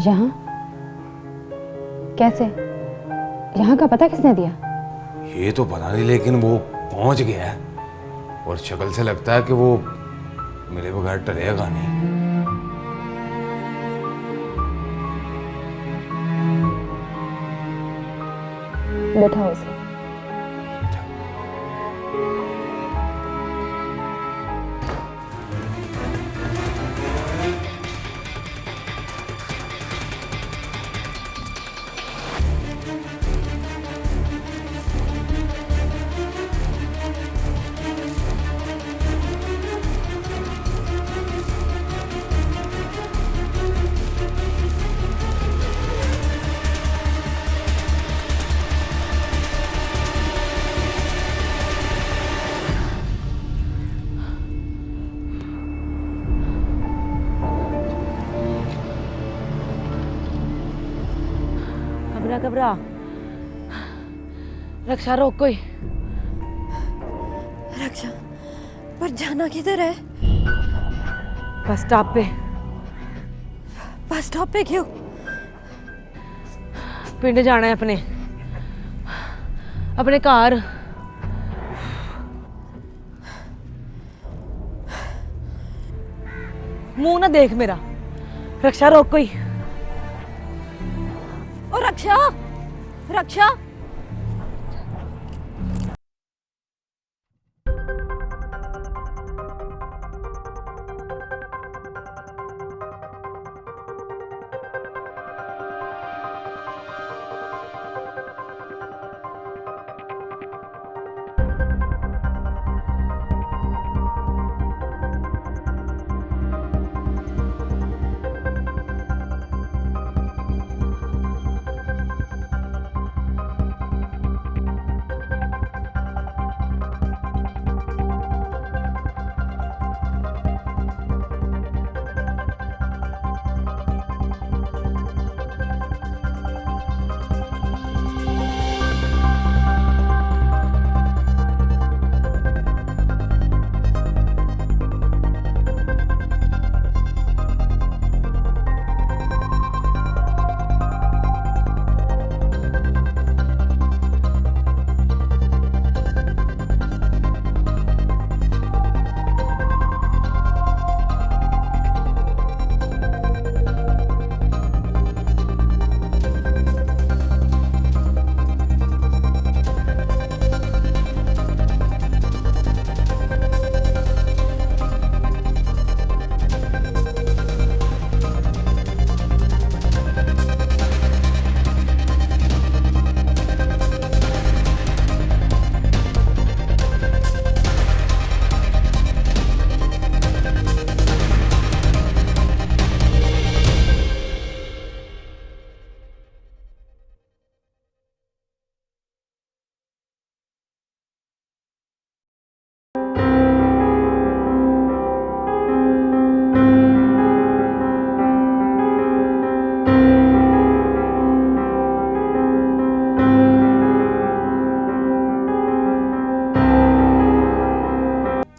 यहाँ कैसे? यहाँ का पता किसने दिया? ये तो पता नहीं, लेकिन वो पहुंच गया है और शक्ल से लगता है कि वो मेरे बगैर टलेगा नहीं। बैठा उसे। घबरा, रक्षा रोक कोई। रक्षा, पर जाना किधर है? बस स्टॉप पे। बस स्टॉप पे क्यों? पिंड जाना है अपने कार। मुंह ना देख मेरा। रक्षा रोक कोई। ओ रक्षा, रक्षा।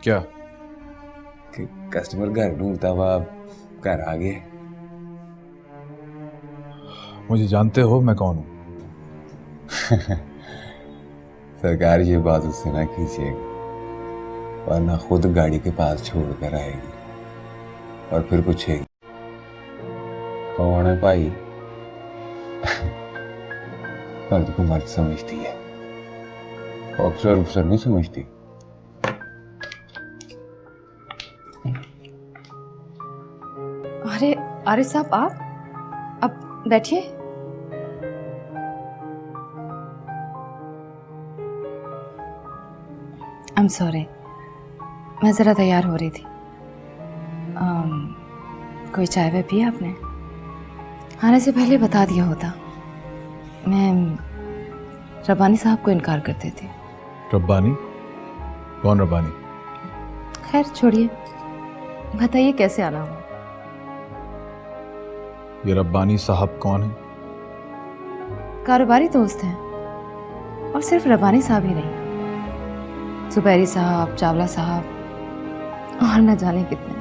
क्या? कि कस्टमर घर ढूंढता हुआ घर आ गए। मुझे जानते हो मैं कौन हूँ? सरकार ये बात उससे ना कीजिएगा, वरना खुद गाड़ी के पास छोड़ कर आएगी और फिर पूछेगी कौन है भाई। मर्द को मर्द समझती है, ऑफिसर नहीं समझती। अरे आरिफ साहब, आप अब बैठिए। आई एम सॉरी, मैं ज़रा तैयार हो रही थी। कोई चाय वाय पिया आपने? आने से पहले बता दिया होता। मैं रब्बानी साहब को इनकार कर देती। रब्बानी? कौन रब्बानी? खैर छोड़िए, बताइए कैसे आना हुआ? ये रब्बानी साहब कौन है? कारोबारी दोस्त हैं, और सिर्फ रब्बानी साहब ही नहीं, जुबैरी साहब, चावला साहब और न जाने कितने।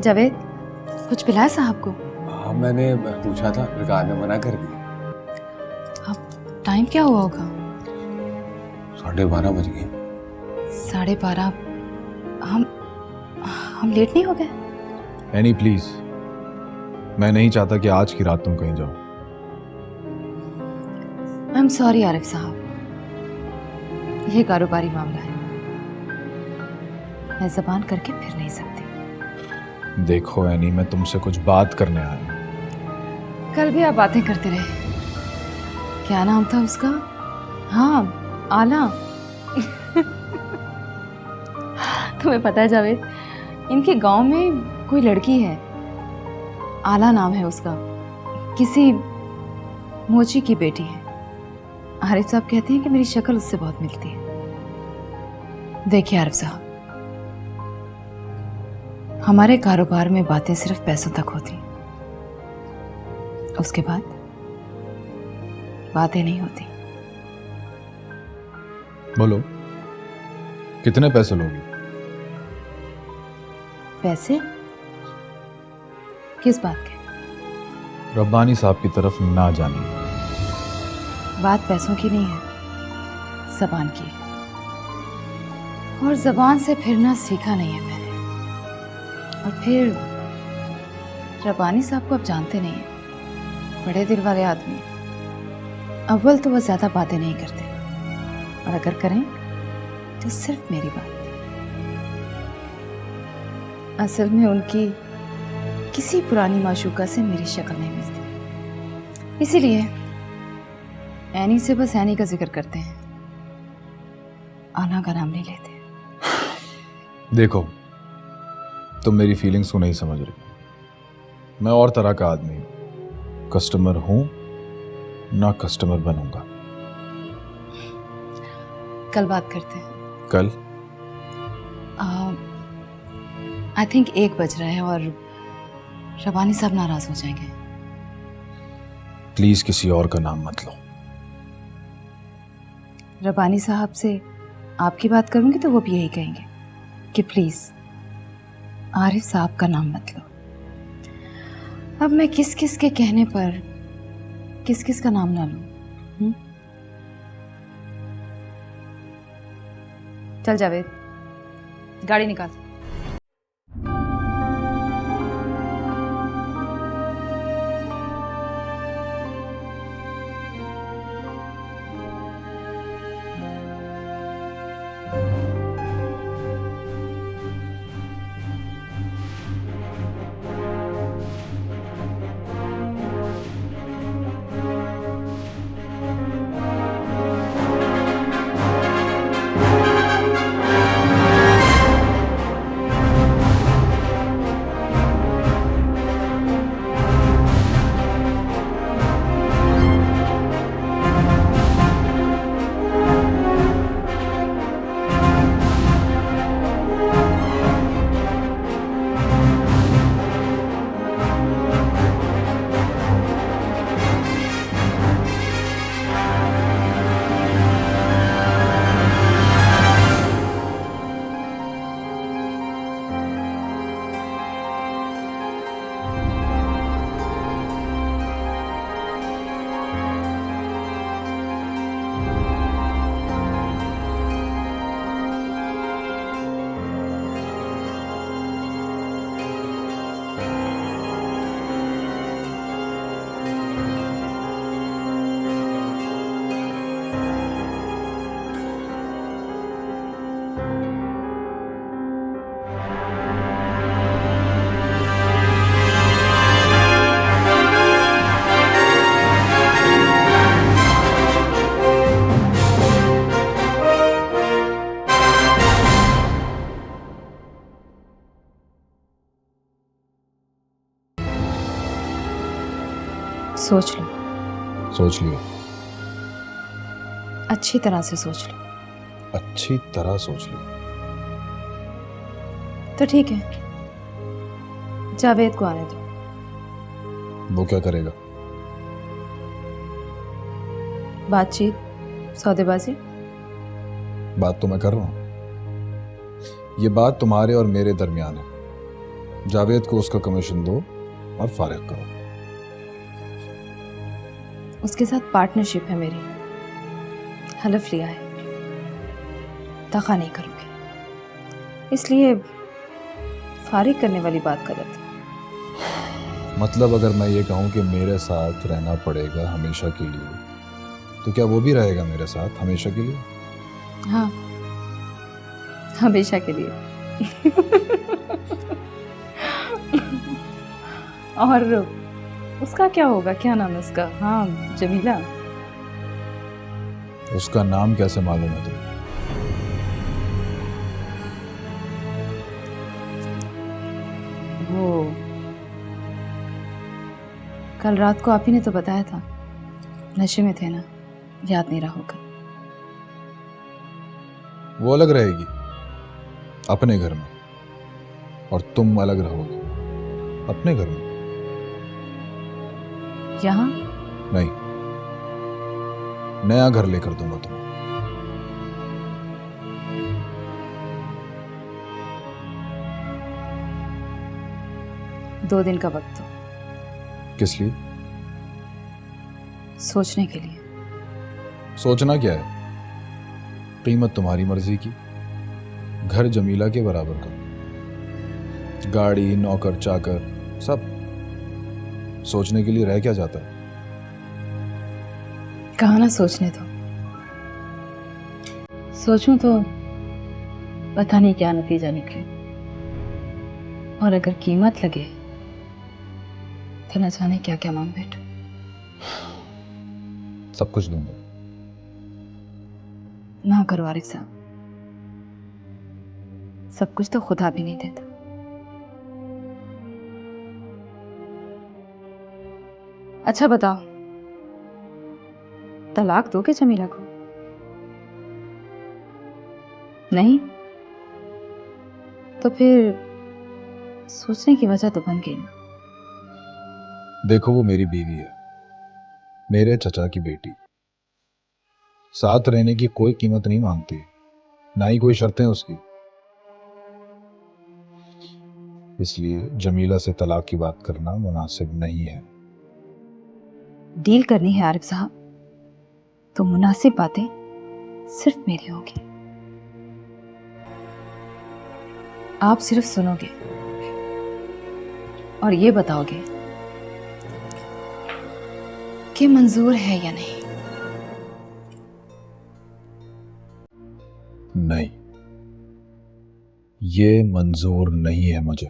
जावेद, कुछ पिलाए साहब को? मैंने पूछा था, सरकार ने मना कर दिया। अब टाइम क्या हुआ होगा? 12:30 बज गए। 12:30? हम लेट नहीं हो गए? एनी प्लीज, मैं नहीं चाहता कि आज की रात तुम कहीं जाओ। आई एम सॉरी आरिफ साहब, ये कारोबारी मामला है, मैं जबान करके फिर नहीं सकती। देखो एनी, मैं तुमसे कुछ बात करने आया हूं। कल भी आप बातें करते रहे। क्या नाम था उसका? हाँ, आला। तुम्हें पता है जावेद, इनके गांव में कोई लड़की है, आला नाम है उसका, किसी मोची की बेटी है। आरिफ साहब कहते हैं कि मेरी शक्ल उससे बहुत मिलती है। देखिए आरिफ साहब, हमारे कारोबार में बातें सिर्फ पैसों तक होती, उसके बाद बातें नहीं होती। बोलो, कितने पैसे लोगे? पैसे? किस बात के? रब्बानी साहब की तरफ ना जानिए। बात पैसों की नहीं है, जबान की। और जबान से फिरना सीखा नहीं है मैंने। और फिर रब्बानी साहब को आप जानते नहीं हैं, बड़े दिल वाले आदमी हैं। अव्वल तो वो ज्यादा बातें नहीं करते, और अगर करें तो सिर्फ मेरी बात। असल में उनकी किसी पुरानी माशूका से मेरी शक्ल नहीं मिलती, इसीलिए एनी से बस एनी का जिक्र करते हैं, आना का नाम नहीं लेते। देखो, तुम मेरी फीलिंग्स को नहीं समझ रही। मैं और तरह का आदमी हूं, कस्टमर हूं ना कस्टमर बनूंगा। कल बात करते हैं। कल? आई थिंक 1 बज रहा है और रब्बानी साहब नाराज हो जाएंगे। प्लीज किसी और का नाम मत लो। रब्बानी साहब से आपकी बात करूंगी तो वो भी यही कहेंगे कि प्लीज आरिफ साहब का नाम मत लो। अब मैं किस किस के कहने पर किस किस का नाम ना लूं? चल जावेद, गाड़ी निकाल। सोच लो, सोच लियो। अच्छी तरह से सोच लो। अच्छी तरह सोच लियो। तो ठीक है, जावेद को आने दो। वो क्या करेगा? बातचीत, सौदेबाजी। बात तो मैं कर रहा हूं। ये बात तुम्हारे और मेरे दरमियान है। जावेद को उसका कमीशन दो और फारिग करो। उसके साथ पार्टनरशिप है मेरी, हलफ लिया है, दगा नहीं करूँगी, इसलिए फारिग करने वाली बात गलत है। मतलब अगर मैं ये कहूँ कि मेरे साथ रहना पड़ेगा हमेशा के लिए, तो क्या वो भी रहेगा मेरे साथ हमेशा के लिए? हाँ, हमेशा के लिए। और उसका क्या होगा, क्या नाम है उसका? हाँ, जमीला। उसका नाम कैसे मालूम है तुम्हें? वो कल रात को आप ही ने तो बताया था, नशे में थे ना, याद नहीं रहा होगा। वो अलग रहेगी अपने घर में, और तुम अलग रहोगे अपने घर में। यहाँ नहीं, नया घर लेकर दूंगा तुम्हें। दो दिन का वक्त दो, किस लिए? सोचने के लिए। सोचना क्या है? कीमत तुम्हारी मर्जी की, घर जमीला के बराबर का, गाड़ी, नौकर चाकर सब। सोचने के लिए रह क्या जाता है? कहा ना सोचने दो। सोचूं तो पता नहीं क्या नतीजा निकले, और अगर कीमत लगे तो न जाने क्या क्या मांग बैठो। सब कुछ दूंगा। ना करो आरिफ साहब, सब कुछ तो खुदा भी नहीं देता। अच्छा बताओ, तलाक दोगे जमीला को? नहीं तो फिर सोचने की वजह तो बन गई ना। देखो, वो मेरी बीवी है, मेरे चचा की बेटी। साथ रहने की कोई कीमत नहीं मांगती, ना ही कोई शर्तें उसकी। इसलिए जमीला से तलाक की बात करना मुनासिब नहीं है। डील करनी है आरिफ साहब, तो मुनासिब बातें सिर्फ मेरी होगी। आप सिर्फ सुनोगे और ये बताओगे कि मंजूर है या नहीं। नहीं, ये मंजूर नहीं है मुझे।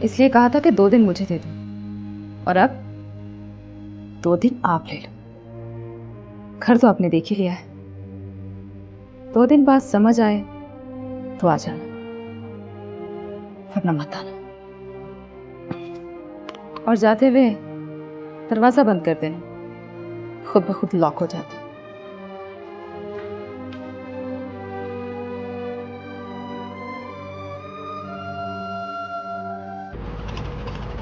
इसलिए कहा था कि 2 दिन मुझे दे दो, और अब 2 दिन आप ले लो। घर तो आपने देख ही लिया है, 2 दिन बाद समझ आए तो आ जाना, वरना मत आना। और जाते हुए दरवाजा बंद कर देना, खुद ब खुद लॉक हो जाता।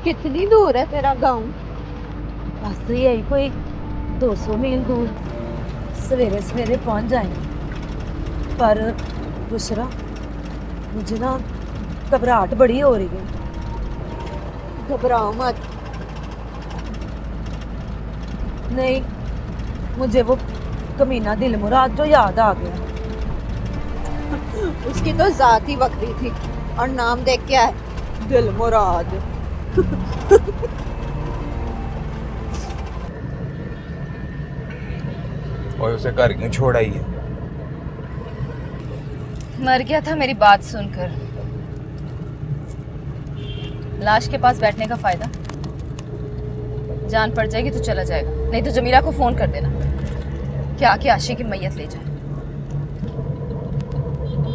कितनी दूर है तेरा गांव? बस तो यही कोई 200 मील दूर। सवेरे सवेरे पहुंच जाएंगे, पर बुशरा, मुझे ना घबराहट बड़ी हो रही है। घबराओ मत। नहीं, मुझे वो कमीना दिलमुराद जो याद आ गया। उसकी तो जात ही बकरी थी, और नाम देख क्या है, दिलमुराद। और उसे घर क्यों छोड़ आई है? मर गया था मेरी बात सुनकर। लाश के पास बैठने का फायदा? जान पड़ जाएगी तो चला जाएगा, नहीं तो जमीला को फोन कर देना कि आके आशी की मैयत ले जाए।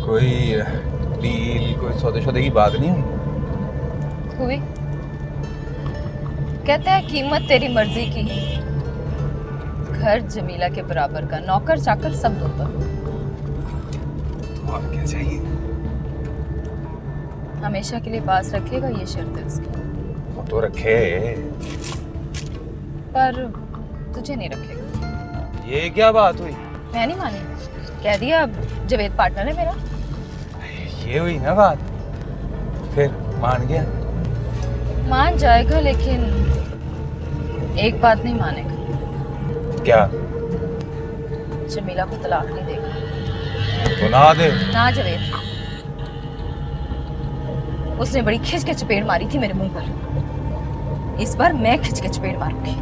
कोई डील, कोई सौदे की बात नहीं हुई? हुई। कहते हैं कीमत तेरी मर्जी की, घर जमीला के बराबर का, नौकर चाकर सब दो। तो और क्या चाहिए? हमेशा के लिए पास रखेगा, ये शर्त है उसकी। वो तो रखे। पर तुझे नहीं रखेगा। ये क्या बात हुई? मैं नहीं मानी, कह दिया अब जवेद पार्टनर है मेरा। ये हुई ना बात, फिर मान गया। मान जाएगा, लेकिन एक बात नहीं मानेगा। क्या? जमीला को तलाक नहीं देगा। तो ना दे। ना जवेद, उसने बड़ी खिंच के चपेट मारी थी मेरे मुंह पर। इस बार मैं खिंच के चपेट मारूंगी।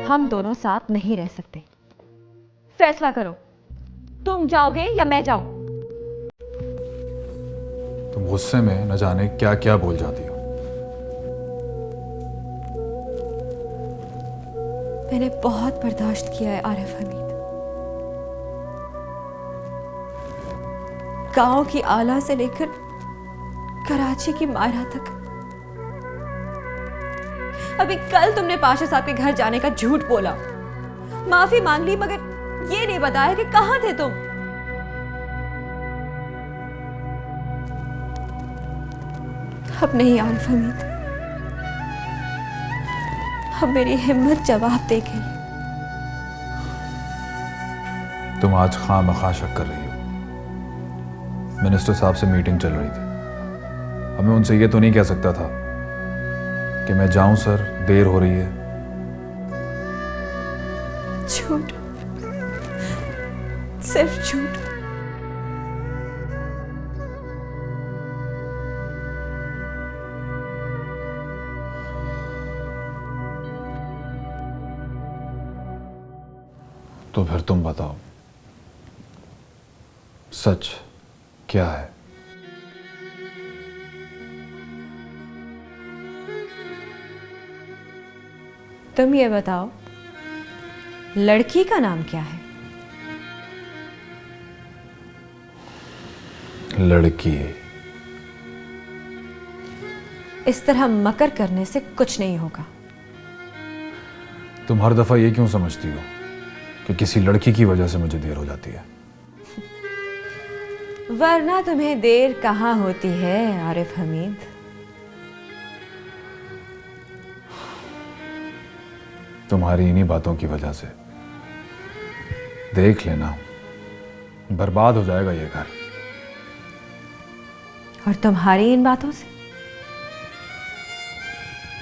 हम दोनों साथ नहीं रह सकते। फैसला करो, तुम जाओगे या मैं जाऊं? तुम गुस्से में न जाने क्या क्या बोल जाती हो। मैंने बहुत बर्दाश्त किया है आरिफ हमीद। गांव की आला से लेकर कराची की मायरा तक। अभी कल तुमने पाशा साहब के घर जाने का झूठ बोला, माफी मांग ली, मगर ये नहीं बताया कि कहां थे तुम। अब नहीं आरिफ हमीद, अब मेरी हिम्मत जवाब दे गई। तुम आज खामखा शक कर रही हो। मिनिस्टर साहब से मीटिंग चल रही थी। अब मैं उनसे ये तो नहीं कह सकता था कि मैं जाऊं सर, देर हो रही है। झूठ, सिर्फ झूठ। तो फिर तुम बताओ, सच क्या है? तुम ये बताओ, लड़की का नाम क्या है? लड़की। इस तरह मकर करने से कुछ नहीं होगा। तुम हर दफा ये क्यों समझती हो कि किसी लड़की की वजह से मुझे देर हो जाती है? वरना तुम्हें देर कहाँ होती है आरिफ हमीद? तुम्हारी इन्हीं बातों की वजह से। देख लेना, बर्बाद हो जाएगा ये घर। और तुम्हारी इन बातों से?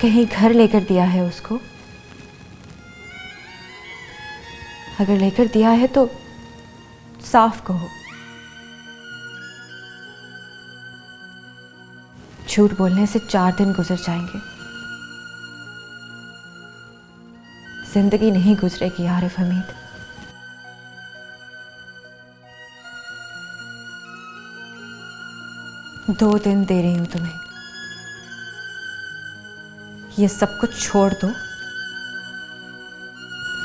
कहीं घर लेकर दिया है उसको? अगर लेकर दिया है तो साफ कहो। झूठ बोलने से 4 दिन गुजर जाएंगे, जिंदगी नहीं गुजरेगी आरिफ हमीद। दो दिन दे रही हूं तुम्हें, ये सब कुछ छोड़ दो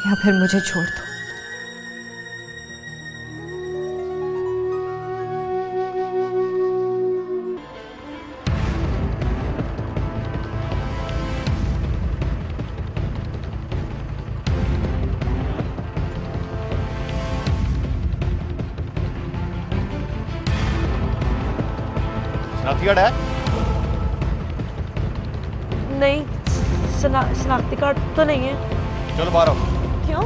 या फिर मुझे छोड़ दो। शनाख्ती कार्ड है? नहीं, शनाख्ती कार्ड तो नहीं है। चलो बाहर आओ। क्यों?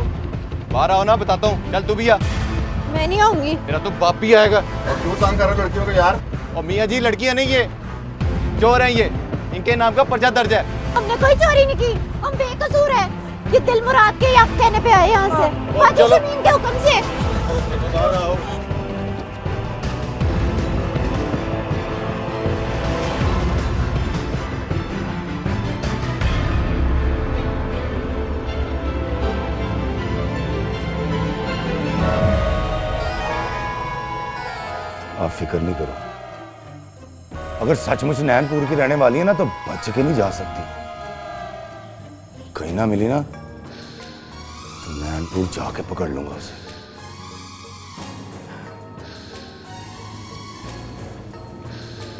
बाहर आओ ना, बताता हूँ। चल तू भी आ। मैं नहीं आऊंगी। मेरा तो बाप भी आएगा। और क्यों तंग कर रहे हो लड़कियों को यार? और मियाँ जी लड़कियां नहीं ये चोर हैं, ये इनके नाम का पर्चा दर्ज है। हमने कोई चोरी नहीं की, हम बेकसूर है। ये दिल मुराद के हक कहने पे आए यहाँ से, हाजी शमीम के हुक्म से। आप फिक्र नहीं करो, अगर सचमुच नैनपुर की रहने वाली है ना तो बच के नहीं जा सकती। कहीं ना मिली ना तो नैनपुर जाके पकड़ लूंगा उसे।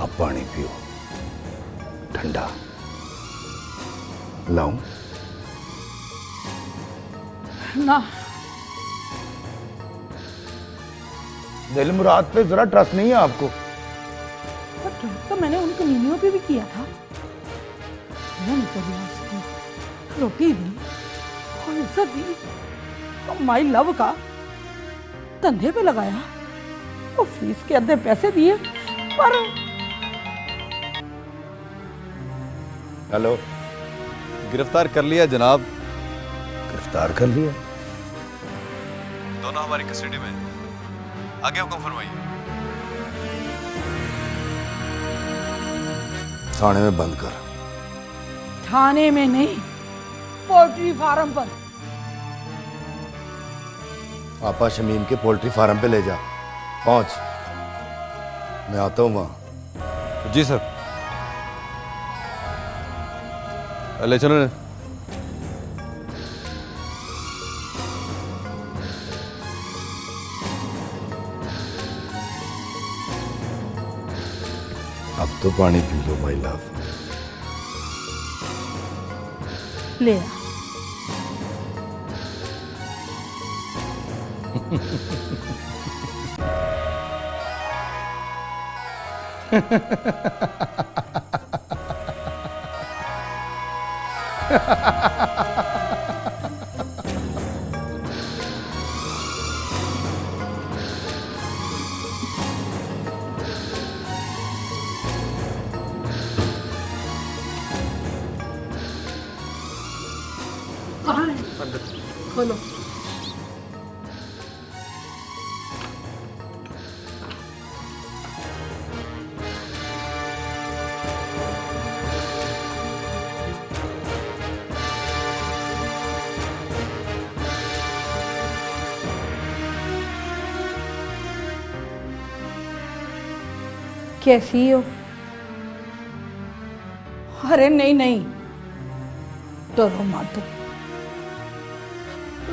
अब पानी पियो, ठंडा लाऊं? ना दिल मुराद पे जरा ट्रस्ट नहीं है आपको? पर ट्रस्ट तो मैंने उन कमीनियों पे भी किया था। मैंने कभी उसकी रोटी दी और इज्जत दी और माई लव का धंधे पे लगाया और फीस के आधे पैसे दिए। पर हेलो, गिरफ्तार कर लिया जनाब। गिरफ्तार कर लिया? दोनों हमारी कस्टडी में। आगे हुक्म फरमाइए। थाने में बंद कर। थाने में नहीं, पोल्ट्री फार्म पर। आपा शमीम के पोल्ट्री फार्म पे ले जा। पहुंच, मैं आता हूं वहां। जी सर। ले चलो ने। अब तो पानी पी लो माई लव। ले आ। खोलो। कैसी हो? अरे नहीं नहीं, डरो मत,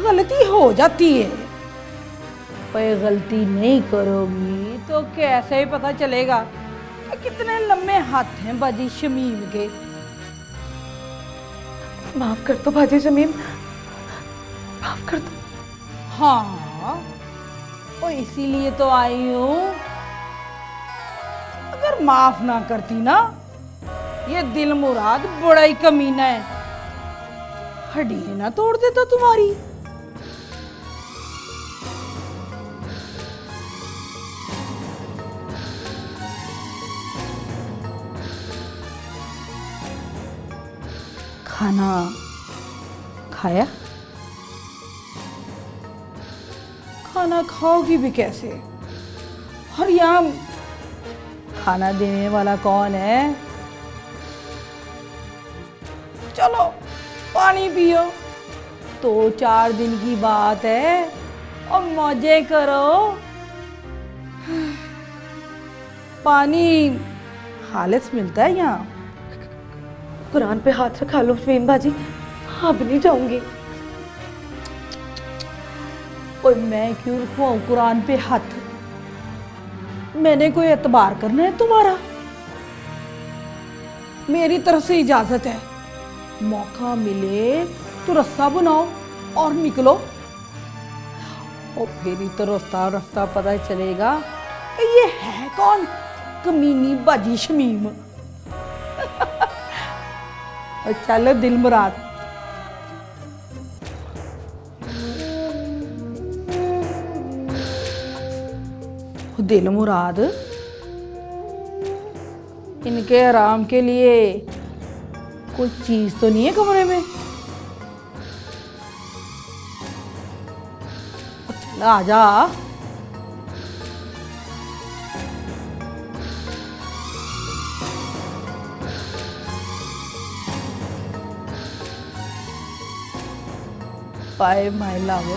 गलती हो जाती है। पर गलती नहीं करोगी तो कैसे ही पता चलेगा कि कितने लंबे हाथ हैं बाजी शमीम के। माफ कर दो बाजी शमीम, माफ कर दो। हाँ, और इसीलिए तो आई हूं। अगर माफ ना करती ना, ये दिल मुराद बड़ा ही कमीना है, हड्डी ना तोड़ देता तुम्हारी। खाना खाया? खाना खाओगी भी कैसे? और यहाँ खाना देने वाला कौन है? चलो पानी पियो, 2-4 दिन की बात है और मौजे करो। पानी खालिस मिलता है यहाँ। कुरान पे हाथ रखा लो शमीम बाजी, अब नहीं जाऊंगी। और मैं क्यों रखवाऊं कुरान पे हाथ? मैंने कोई एतबार करना है तुम्हारा? मेरी तरफ से इजाजत है, मौका मिले तो रास्ता बनाओ और निकलो, और फिर ही तो रास्ता रास्ता पता चलेगा कि ये है कौन कमीनी बाजी शमीम। और चलो दिल मुराद। वो दिल मुराद, इनके आराम के लिए कोई चीज तो नहीं है कमरे में? चल आ जा। Bye my love.